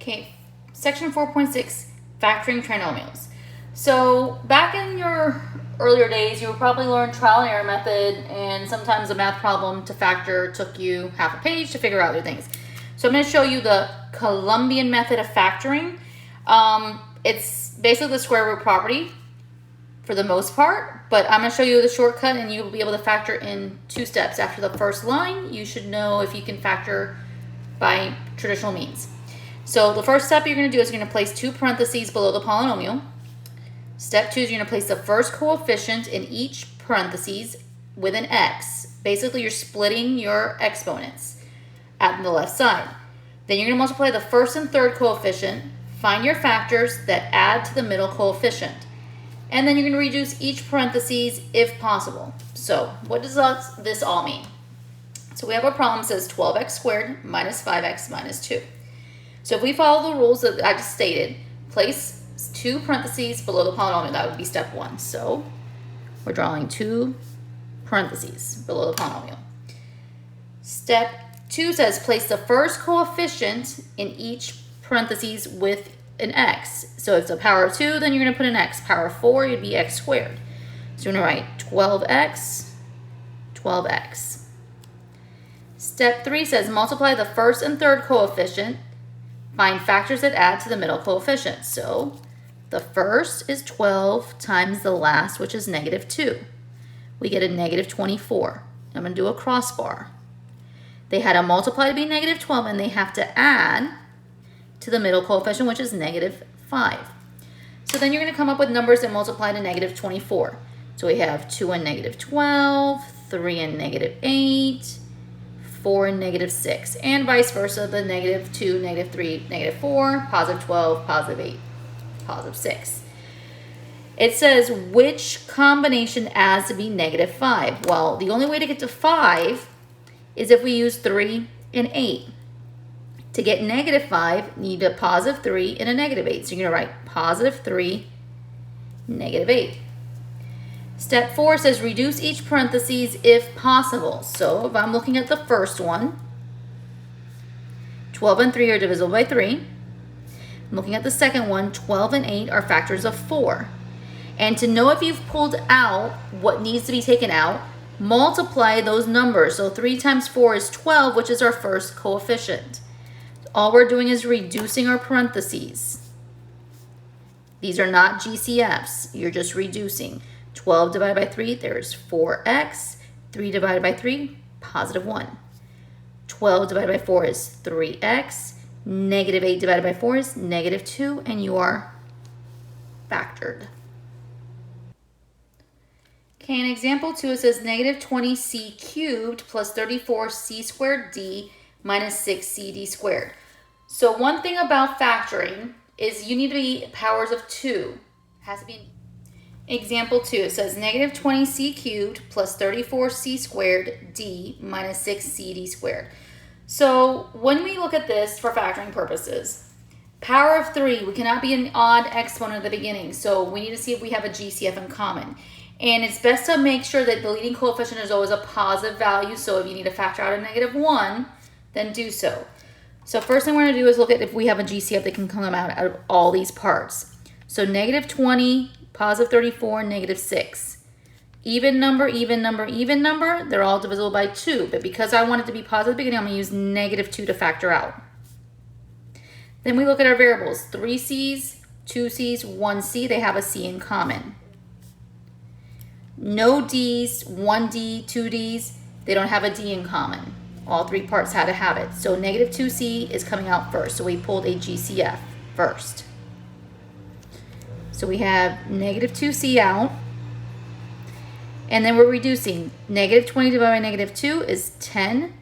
Okay, section 4.6, factoring trinomials. So back in your earlier days, you would probably learn trial and error method, and sometimes a math problem to factor took you half a page to figure out your things. So I'm going to show you the Colombian method of factoring. It's basically the square root property for the most part, but I'm going to show you the shortcut, and you'll be able to factor in 2 steps. After the first line, you should know if you can factor by traditional means. So the first step you're going to do is you're going to place 2 parentheses below the polynomial. Step 2 is you're going to place the first coefficient in each parentheses with an x. Basically, you're splitting your exponents at the left side. Then you're going to multiply the first and third coefficient, find your factors that add to the middle coefficient. And then you're going to reduce each parentheses if possible. So what does this all mean? So we have a problem that says 12x squared minus 5x minus 2. So if we follow the rules that I just stated, place 2 parentheses below the polynomial. That would be step 1. So we're drawing 2 parentheses below the polynomial. Step 2 says place the first coefficient in each parentheses with an x. So if it's a power of 2, then you're going to put an x. Power of 4, you'd be x squared. So you're going to write 12x, 12x. Step 3 says multiply the first and third coefficient. Find factors that add to the middle coefficient. So the first is 12 times the last, which is negative 2. We get a negative 24. I'm going to do a crossbar. They had to multiply to be negative 12, and they have to add to the middle coefficient, which is negative 5. So then you're going to come up with numbers that multiply to negative 24. So we have 2 and negative 12, 3 and negative 8, 4 and negative 6, and vice versa, the negative 2, negative 3, negative 4, positive 12, positive 8, positive 6. It says which combination adds to be negative 5? Well, the only way to get to 5 is if we use 3 and 8. To get negative 5, you need a positive 3 and a negative 8. So you're going to write positive 3, negative 8. Step 4 says reduce each parentheses if possible. So if I'm looking at the first one, 12 and 3 are divisible by 3. I'm looking at the second one, 12 and 8 are factors of 4. And to know if you've pulled out what needs to be taken out, multiply those numbers. So 3 times 4 is 12, which is our first coefficient. All we're doing is reducing our parentheses. These are not GCFs. You're just reducing. 12 divided by 3, there's 4x. 3 divided by 3, positive 1. 12 divided by 4 is 3x. Negative 8 divided by 4 is negative 2, and you are factored. Okay, in example 2, it says negative 20c cubed plus 34c squared d minus 6cd squared. So one thing about factoring is you need to be powers of 2. It has to be example 2. It says negative 20c cubed plus 34c squared d minus 6cd squared. So when we look at this for factoring purposes, power of 3, we cannot be an odd exponent at the beginning. So we need to see if we have a GCF in common. And it's best to make sure that the leading coefficient is always a positive value. So if you need to factor out a negative 1, then do so. So first thing we're going to do is look at if we have a GCF that can come out of all these parts. So negative 20, positive 34, negative 6. Even number, even number, even number, they're all divisible by 2. But because I want it to be positive at the beginning, I'm going to use negative 2 to factor out. Then we look at our variables. 3c's, 2c's, 1c, they have a c in common. No d's, 1d, 2d's, they don't have a d in common. All 3 parts had to have it. So negative 2c is coming out first. So we pulled a GCF first. So we have negative 2c out. And then we're reducing. Negative 20 divided by negative 2 is 10.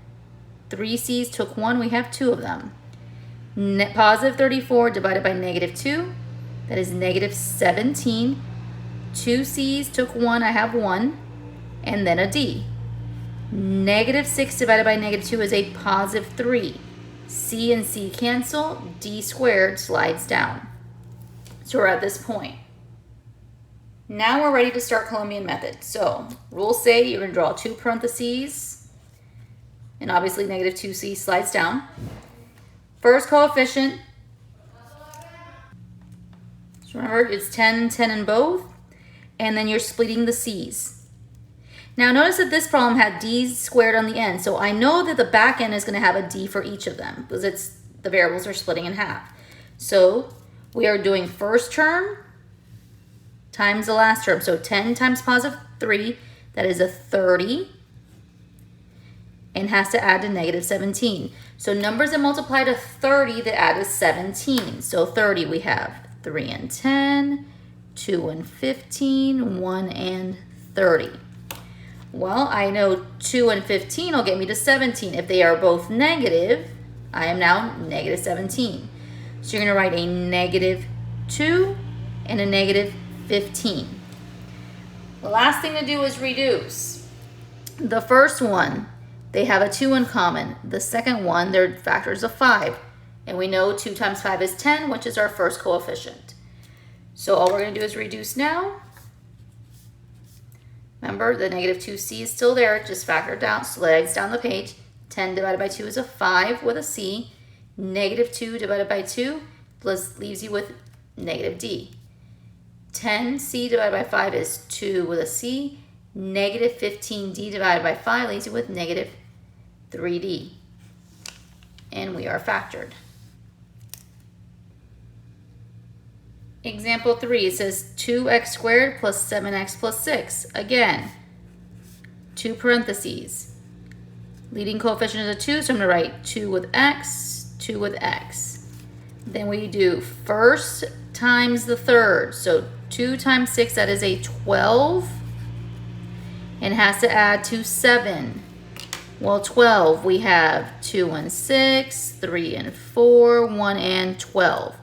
3c's took 1. We have 2 of them. Positive 34 divided by negative 2. That is negative 17. 2c's took 1. I have 1. And then a d. Negative 6 divided by negative 2 is a positive 3. C and C cancel. D squared slides down. So we're at this point. Now we're ready to start Colombian method. So rules say you're going to draw 2 parentheses. And obviously negative 2c slides down. First coefficient, So remember, it's 10, 10 in both, and then you're splitting the c's. Now notice that this problem had d squared on the end, so I know that the back end is going to have a d for each of them because the variables are splitting in half. So we are doing first term times the last term. So 10 times positive 3, that is a 30, and has to add to negative 17. So numbers that multiply to 30 that add is 17. So 30 we have 3 and 10, 2 and 15, 1 and 30. Well, I know 2 and 15 will get me to 17. If they are both negative, I am now negative 17. So you're going to write a negative 2 and a negative 15. The last thing to do is reduce. The first one, they have a 2 in common. The second one, their factor is a 5. And we know 2 times 5 is 10, which is our first coefficient. So all we're going to do is reduce now. Remember, the negative 2c is still there. Just factor it down, slides down the page. 10 divided by 2 is a 5 with a c. Negative 2 divided by 2 leaves you with negative d. 10c divided by 5 is 2 with a c. Negative 15d divided by 5 leaves you with negative 3d. And we are factored. Example 3, it says 2x squared plus 7x plus 6. Again, 2 parentheses. Leading coefficient is a 2, so I'm going to write 2 with x, 2 with x. Then we do first times the third. So 2 times 6, that is a 12. And has to add to 7. Well, 12, we have 2 and 6, 3 and 4, 1 and 12.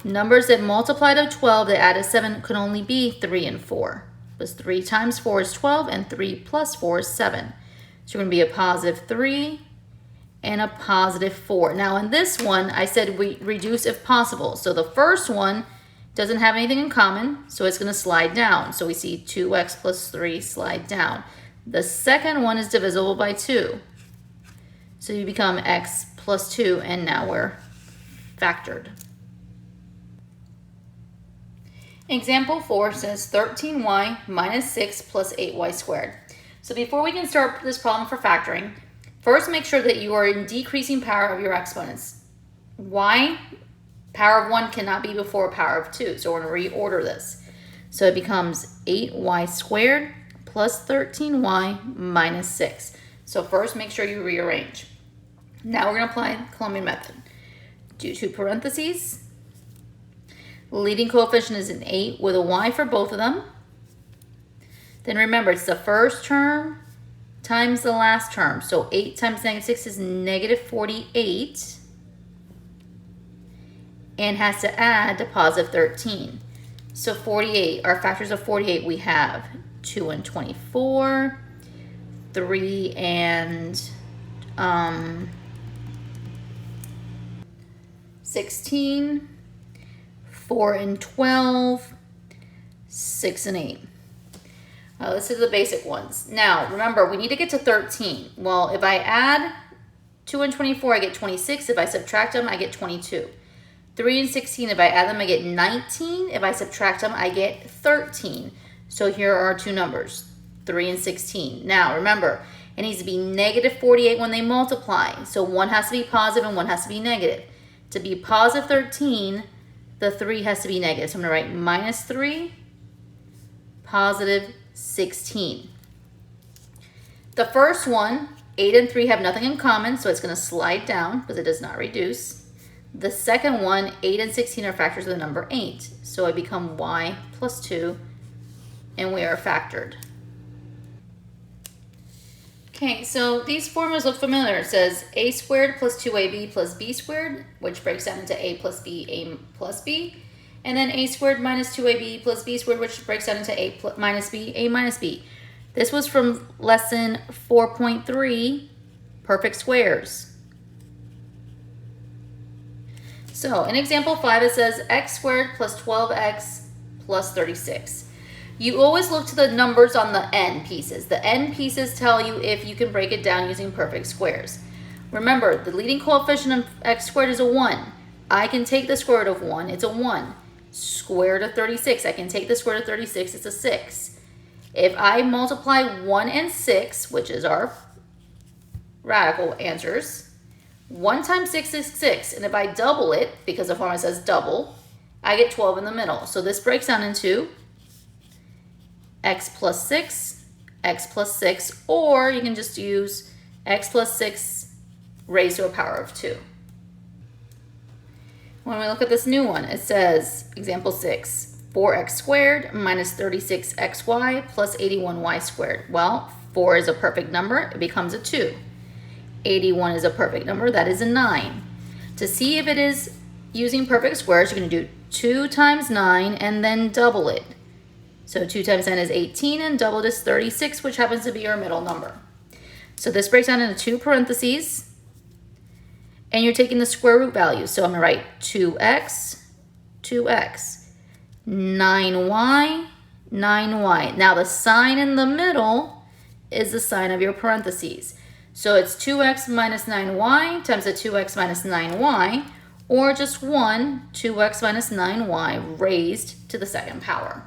Numbers that multiply to 12 that add to 7 could only be 3 and 4. Because 3 times 4 is 12 and 3 plus 4 is 7. So we're going to be a positive 3 and a positive 4. Now in this one, I said we reduce if possible. So the first one doesn't have anything in common, so it's going to slide down. So we see 2x plus 3 slide down. The second one is divisible by 2. So you become x plus 2, and now we're factored. Example 4 says 13y minus 6 plus 8y squared. So before we can start this problem for factoring, first make sure that you are in decreasing power of your exponents. Y, power of 1 cannot be before power of 2, so we're going to reorder this. So it becomes 8y squared plus 13y minus 6. So first make sure you rearrange. Now we're going to apply the Colombian method. Do 2 parentheses. Leading coefficient is an 8 with a y for both of them. Then remember, it's the first term times the last term. So 8 times negative 6 is negative 48. And has to add to positive 13. So 48, our factors of 48, we have 2 and 24, 3 and 16, 4 and 12, 6 and 8. This is the basic ones. Now, remember, we need to get to 13. Well, if I add 2 and 24, I get 26. If I subtract them, I get 22. 3 and 16, if I add them, I get 19. If I subtract them, I get 13. So here are our two numbers, 3 and 16. Now, remember, it needs to be negative 48 when they multiply. So one has to be positive and one has to be negative. To be positive 13, the 3 has to be negative. So I'm going to write minus 3, positive 16. The first one, 8 and 3 have nothing in common, so it's going to slide down because it does not reduce. The second one, 8 and 16 are factors of the number 8. So I become y plus 2, and we are factored. Okay, so these formulas look familiar. It says a squared plus 2ab plus b squared, which breaks down into a plus b, and then a squared minus 2ab plus b squared, which breaks down into a minus b. This was from lesson 4.3, perfect squares. So in example 5, it says x squared plus 12x plus 36. You always look to the numbers on the end pieces. The end pieces tell you if you can break it down using perfect squares. Remember, the leading coefficient of x squared is a 1. I can take the square root of 1. It's a 1. square root of 36. I can take the square root of 36, it's a 6. If I multiply 1 and 6, which is our radical answers, 1 times 6 is 6. And if I double it, because the formula says double, I get 12 in the middle. So this breaks down into x plus 6, or you can just use x plus 6 raised to a power of 2. When we look at this new one, it says, example 6, 4x squared minus 36xy plus 81y squared. Well, 4 is a perfect number, it becomes a 2. 81 is a perfect number, that is a 9. To see if it is using perfect squares, you're going to do 2 times 9 and then double it. So 2 times 9 is 18 and doubled is 36, which happens to be your middle number. So this breaks down into 2 parentheses, and you're taking the square root value. So I'm going to write 2x, 9y, 9y. Now the sign in the middle is the sign of your parentheses. So it's 2x minus 9y times the 2x minus 9y, or just 2x minus 9y raised to the second power.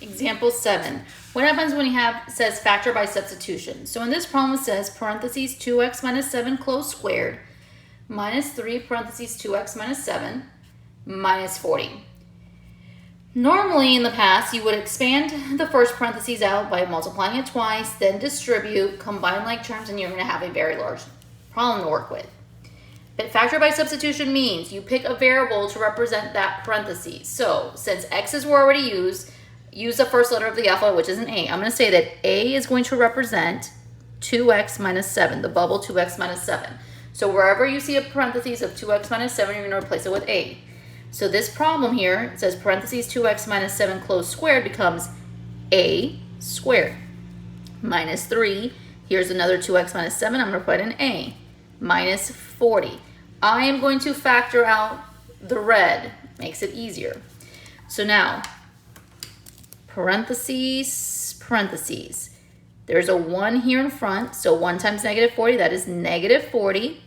Example 7. What happens when you says factor by substitution? So in this problem it says parentheses 2x minus 7 closed squared minus 3 parentheses 2x minus 7 minus 40. Normally in the past you would expand the first parentheses out by multiplying it twice, then distribute, combine like terms, and you're going to have a very large problem to work with. But factor by substitution means you pick a variable to represent that parentheses. So since x's were already used, use the first letter of the alphabet, which is an A. I'm going to say that A is going to represent 2x minus 7, the bubble 2x minus 7. So wherever you see a parentheses of 2x minus 7, you're going to replace it with A. So this problem here, it says parentheses 2x minus 7 closed squared becomes A squared. Minus 3, here's another 2x minus 7, I'm going to put an A. Minus 40. I am going to factor out the red, makes it easier. So now, parentheses, parentheses. There's a 1 here in front, so 1 times negative 40, that is negative 40.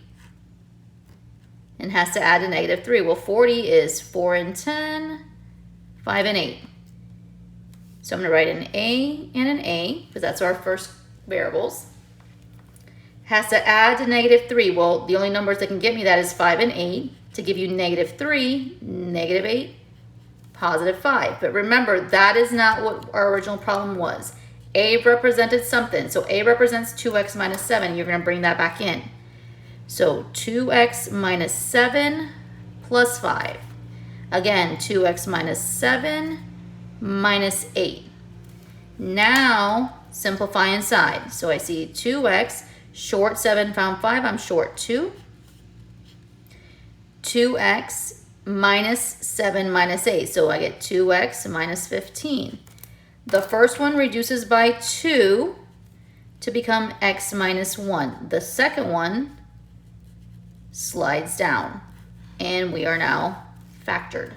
And has to add a negative 3. Well, 40 is 4 and 10, 5 and 8. So I'm going to write an A and an A, because that's our first variables. Has to add to negative 3. Well, the only numbers that can get me that is 5 and 8. To give you negative 3, negative 8, positive 5. But remember, that is not what our original problem was. A represented something. So A represents 2x minus 7. You're going to bring that back in. So 2x minus 7 plus 5. Again, 2x minus 7 minus 8. Now, simplify inside. So I see 2x, short 7, found 5. I'm short 2. 2x minus 7 minus 8. So I get 2x minus 15. The first one reduces by 2 to become x minus 1. The second one slides down, and we are now factored.